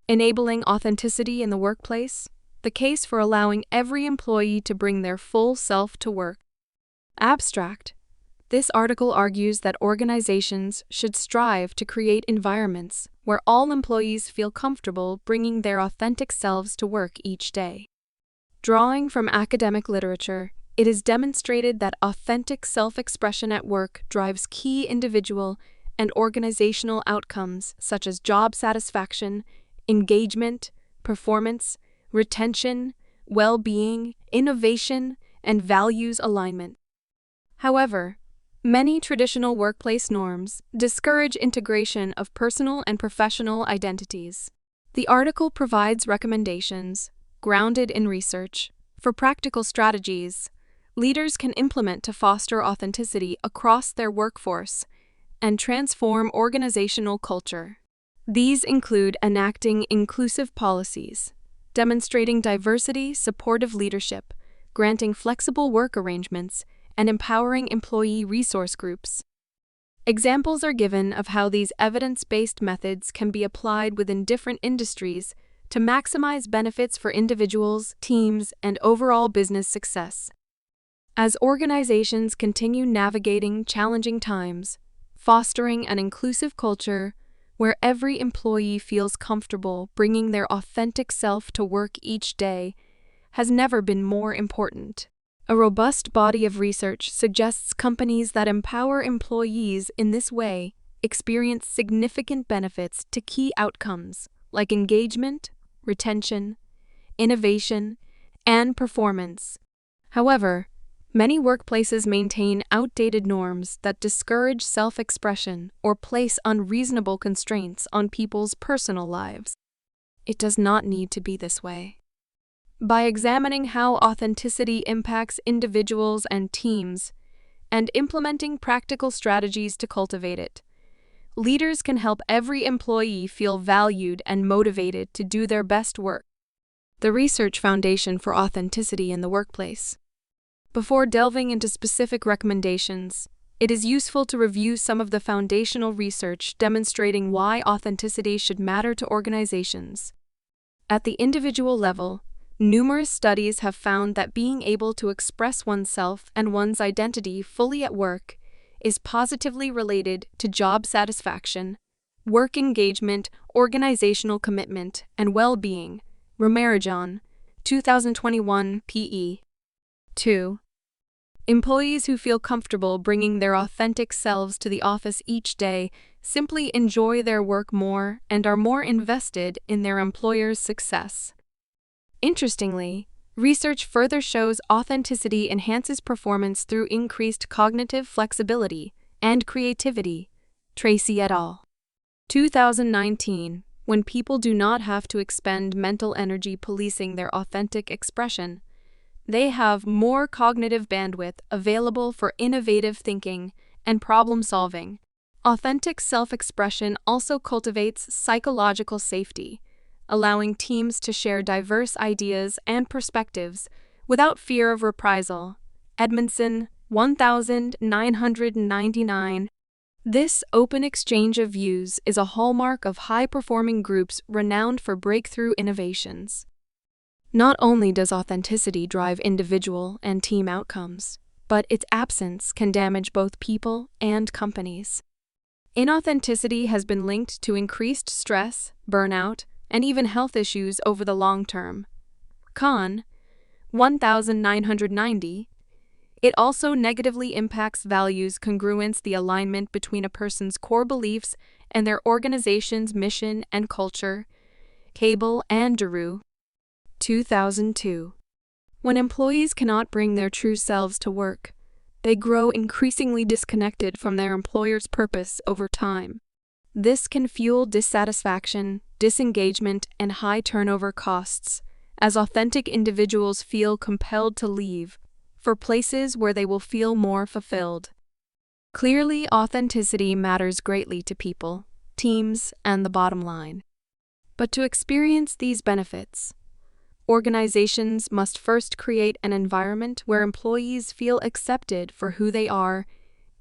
Enabling authenticity in the workplace, the case for allowing every employee to bring their full self to work. Abstract. This article argues that organizations should strive to create environments where all employees feel comfortable bringing their authentic selves to work each day. Drawing from academic literature, it is demonstrated that authentic self-expression at work drives key individual and organizational outcomes such as job satisfaction, engagement, performance, retention, well-being, innovation, and values alignment. However, many traditional workplace norms discourage integration of personal and professional identities. The article provides recommendations, grounded in research, for practical strategies leaders can implement to foster authenticity across their workforce and transform organizational culture. These include enacting inclusive policies, demonstrating diversity, supportive leadership, granting flexible work arrangements, and empowering employee resource groups. Examples are given of how these evidence-based methods can be applied within different industries to maximize benefits for individuals, teams, and overall business success. As organizations continue navigating challenging times, fostering an inclusive culture where every employee feels comfortable bringing their authentic self to work each day has never been more important. A robust body of research suggests companies that empower employees in this way experience significant benefits to key outcomes like engagement, retention, innovation, and performance. However, many workplaces maintain outdated norms that discourage self-expression or place unreasonable constraints on people's personal lives. It does not need to be this way. By examining how authenticity impacts individuals and teams, and implementing practical strategies to cultivate it, leaders can help every employee feel valued and motivated to do their best work. The research foundation for authenticity in the workplace. Before delving into specific recommendations, it is useful to review some of the foundational research demonstrating why authenticity should matter to organizations. At the individual level, numerous studies have found that being able to express oneself and one's identity fully at work is positively related to job satisfaction, work engagement, organizational commitment, and well-being. Romarijan, 2021 PE. 2. Employees who feel comfortable bringing their authentic selves to the office each day simply enjoy their work more and are more invested in their employer's success. Interestingly, research further shows authenticity enhances performance through increased cognitive flexibility and creativity. Tracy et al. 2019. When people do not have to expend mental energy policing their authentic expression, they have more cognitive bandwidth available for innovative thinking and problem-solving. Authentic self-expression also cultivates psychological safety, allowing teams to share diverse ideas and perspectives without fear of reprisal. Edmondson, 1999. This open exchange of views is a hallmark of high-performing groups renowned for breakthrough innovations. Not only does authenticity drive individual and team outcomes, but its absence can damage both people and companies. Inauthenticity has been linked to increased stress, burnout, and even health issues over the long term. Kahn, 1990. It also negatively impacts values congruence, the alignment between a person's core beliefs and their organization's mission and culture. Cable and Giroux, 2002. When employees cannot bring their true selves to work, they grow increasingly disconnected from their employer's purpose over time. This can fuel dissatisfaction, disengagement, and high turnover costs, as authentic individuals feel compelled to leave for places where they will feel more fulfilled. Clearly, authenticity matters greatly to people, teams, and the bottom line. But to experience these benefits, organizations must first create an environment where employees feel accepted for who they are,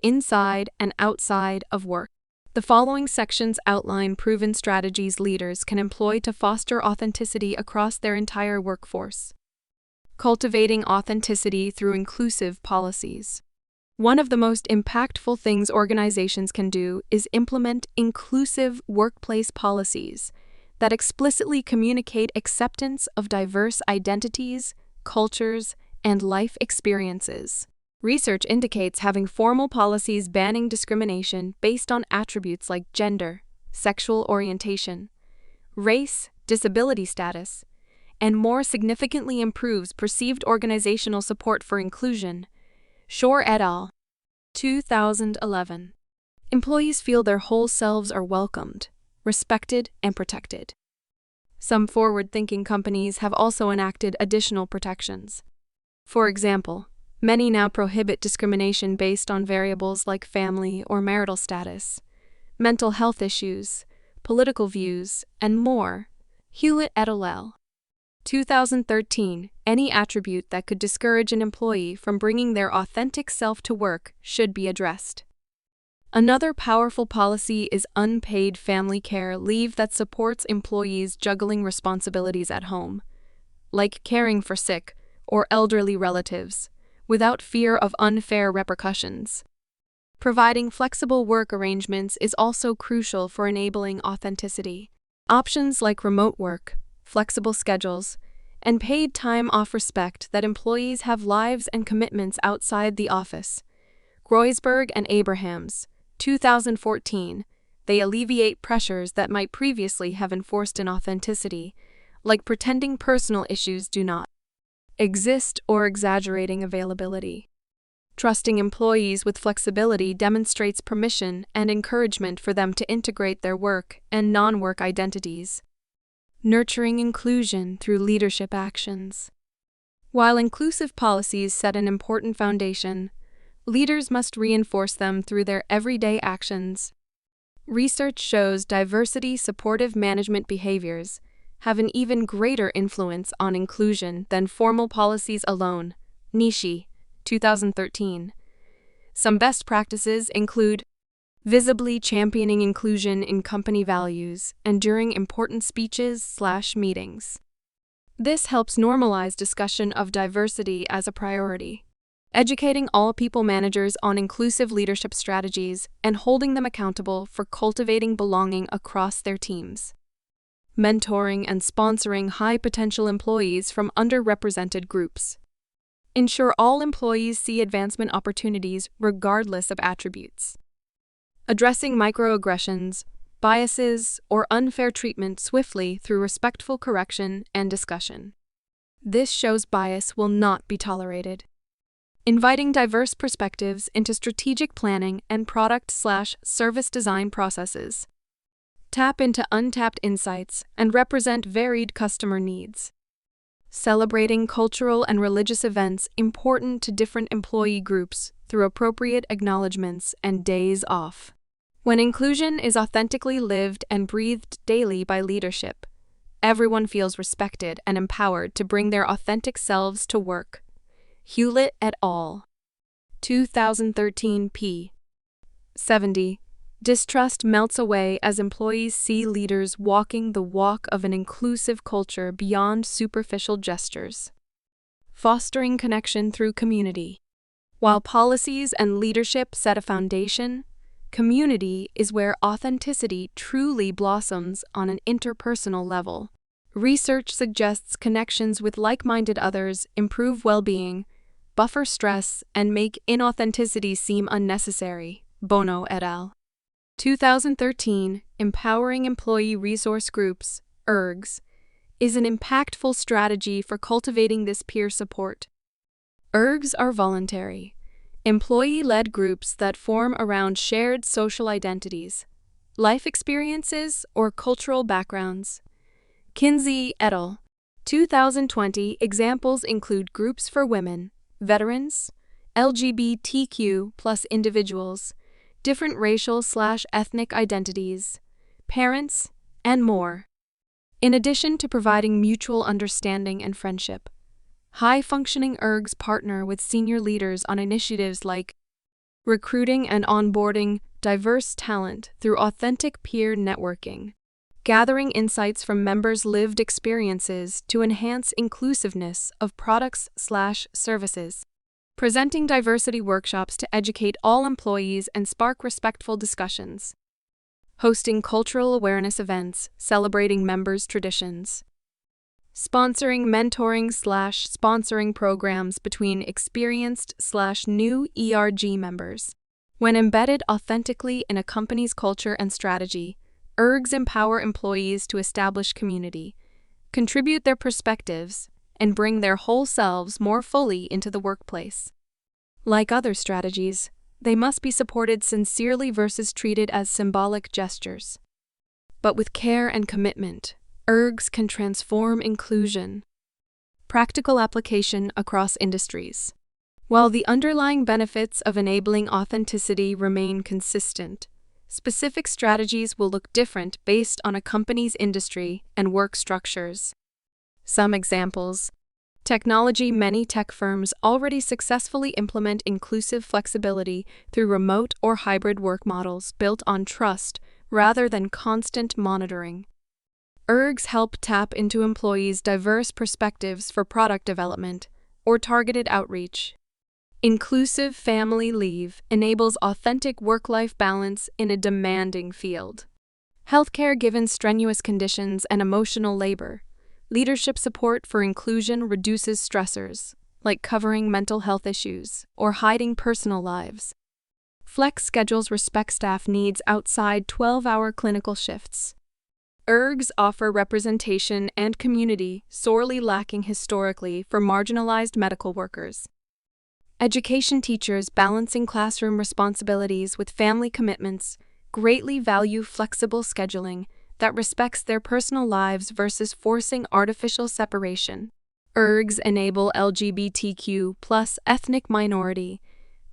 inside and outside of work. The following sections outline proven strategies leaders can employ to foster authenticity across their entire workforce. Cultivating authenticity through inclusive policies. One of the most impactful things organizations can do is implement inclusive workplace policies that explicitly communicate acceptance of diverse identities, cultures, and life experiences. Research indicates having formal policies banning discrimination based on attributes like gender, sexual orientation, race, disability status, and more significantly improves perceived organizational support for inclusion. Shore et al. 2011. Employees feel their whole selves are welcomed, respected, and protected. Some forward-thinking companies have also enacted additional protections. For example, many now prohibit discrimination based on variables like family or marital status, mental health issues, political views, and more. Hewlett et al. 2013. Any attribute that could discourage an employee from bringing their authentic self to work should be addressed. Another powerful policy is unpaid family care leave that supports employees juggling responsibilities at home, like caring for sick or elderly relatives, without fear of unfair repercussions. Providing flexible work arrangements is also crucial for enabling authenticity. Options like remote work, flexible schedules, and paid time off respect that employees have lives and commitments outside the office. Groisberg and Abrahams, 2014. They alleviate pressures that might previously have enforced inauthenticity, like pretending personal issues do not exist or exaggerating availability. Trusting employees with flexibility demonstrates permission and encouragement for them to integrate their work and non-work identities. Nurturing inclusion through leadership actions. While inclusive policies set an important foundation, leaders must reinforce them through their everyday actions. Research shows diversity-supportive management behaviors have an even greater influence on inclusion than formal policies alone. Nishi, 2013. Some best practices include visibly championing inclusion in company values and during important speeches/meetings. This helps normalize discussion of diversity as a priority. Educating all people managers on inclusive leadership strategies and holding them accountable for cultivating belonging across their teams. Mentoring and sponsoring high-potential employees from underrepresented groups. Ensure all employees see advancement opportunities regardless of attributes. Addressing microaggressions, biases, or unfair treatment swiftly through respectful correction and discussion. This shows bias will not be tolerated. Inviting diverse perspectives into strategic planning and product/service design processes. Tap into untapped insights and represent varied customer needs. Celebrating cultural and religious events important to different employee groups through appropriate acknowledgments and days off. When inclusion is authentically lived and breathed daily by leadership, everyone feels respected and empowered to bring their authentic selves to work. Hewlett et al. 2013 p. 70. Distrust melts away as employees see leaders walking the walk of an inclusive culture beyond superficial gestures. Fostering connection through community. While policies and leadership set a foundation, community is where authenticity truly blossoms on an interpersonal level. Research suggests connections with like-minded others improve well-being, buffer stress, and make inauthenticity seem unnecessary. Bono et al. 2013. Empowering Employee Resource Groups, ERGs, is an impactful strategy for cultivating this peer support. ERGs are voluntary, employee-led groups that form around shared social identities, life experiences, or cultural backgrounds. Kinsey et al. 2020. Examples include groups for women, veterans, LGBTQ+ individuals, different racial/ethnic identities, parents, and more. In addition to providing mutual understanding and friendship, high-functioning ERGs partner with senior leaders on initiatives like recruiting and onboarding diverse talent through authentic peer networking, gathering insights from members' lived experiences to enhance inclusiveness of products/services, presenting diversity workshops to educate all employees and spark respectful discussions, hosting cultural awareness events celebrating members' traditions, sponsoring mentoring/sponsoring programs between experienced/new ERG members. When embedded authentically in a company's culture and strategy, ERGs empower employees to establish community, contribute their perspectives, and bring their whole selves more fully into the workplace. Like other strategies, they must be supported sincerely versus treated as symbolic gestures. But with care and commitment, ERGs can transform inclusion. Practical application across industries. While the underlying benefits of enabling authenticity remain consistent, specific strategies will look different based on a company's industry and work structures. Some examples. Technology. Many tech firms already successfully implement inclusive flexibility through remote or hybrid work models built on trust rather than constant monitoring. ERGs help tap into employees' diverse perspectives for product development or targeted outreach. Inclusive family leave enables authentic work-life balance in a demanding field. Healthcare. Given strenuous conditions and emotional labor, leadership support for inclusion reduces stressors, like covering mental health issues or hiding personal lives. Flex schedules respect staff needs outside 12-hour clinical shifts. ERGs offer representation and community sorely lacking historically for marginalized medical workers. Education. Teachers balancing classroom responsibilities with family commitments greatly value flexible scheduling that respects their personal lives versus forcing artificial separation. ERGs enable LGBTQ+ ethnic minority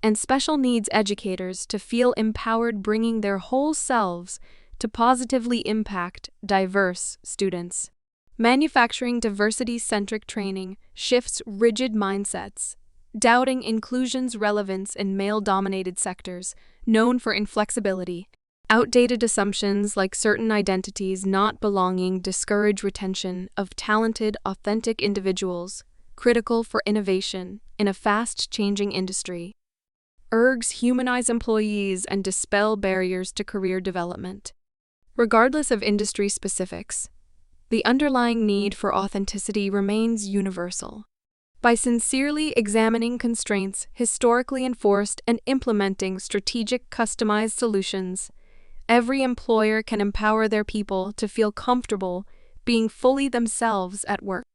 and special needs educators to feel empowered, bringing their whole selves to positively impact diverse students. Manufacturing. Diversity-centric training shifts rigid mindsets, doubting inclusion's relevance in male-dominated sectors known for inflexibility. Outdated assumptions like certain identities not belonging discourage retention of talented, authentic individuals, critical for innovation in a fast-changing industry. ERGs humanize employees and dispel barriers to career development. Regardless of industry specifics, the underlying need for authenticity remains universal. By sincerely examining constraints historically enforced and implementing strategic, customized solutions, every employer can empower their people to feel comfortable being fully themselves at work.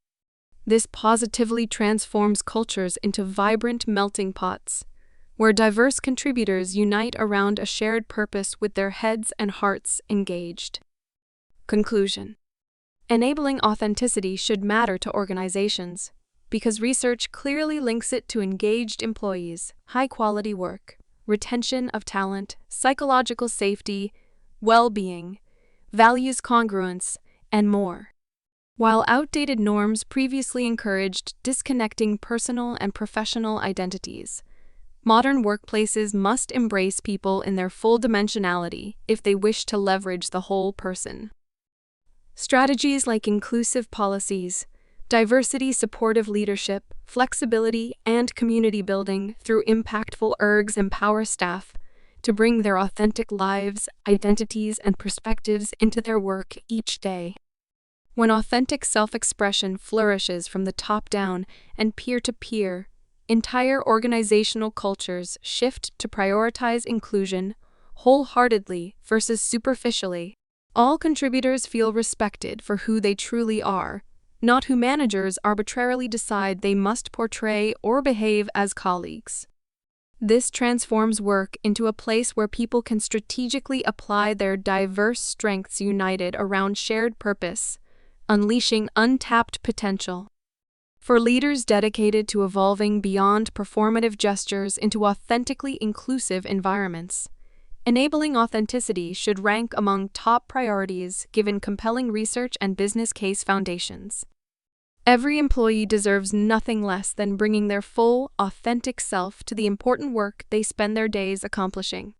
This positively transforms cultures into vibrant melting pots, where diverse contributors unite around a shared purpose with their heads and hearts engaged. Conclusion. Enabling authenticity should matter to organizations, because research clearly links it to engaged employees, high-quality work, retention of talent, psychological safety, well-being, values congruence, and more. While outdated norms previously encouraged disconnecting personal and professional identities, modern workplaces must embrace people in their full dimensionality if they wish to leverage the whole person. Strategies like inclusive policies, diversity-supportive leadership, flexibility, and community building through impactful ERGs empower staff to bring their authentic lives, identities, and perspectives into their work each day. When authentic self-expression flourishes from the top down and peer-to-peer, entire organizational cultures shift to prioritize inclusion wholeheartedly versus superficially. All contributors feel respected for who they truly are, not who managers arbitrarily decide they must portray or behave as colleagues. This transforms work into a place where people can strategically apply their diverse strengths united around shared purpose, unleashing untapped potential. For leaders dedicated to evolving beyond performative gestures into authentically inclusive environments, enabling authenticity should rank among top priorities given compelling research and business case foundations. Every employee deserves nothing less than bringing their full, authentic self to the important work they spend their days accomplishing.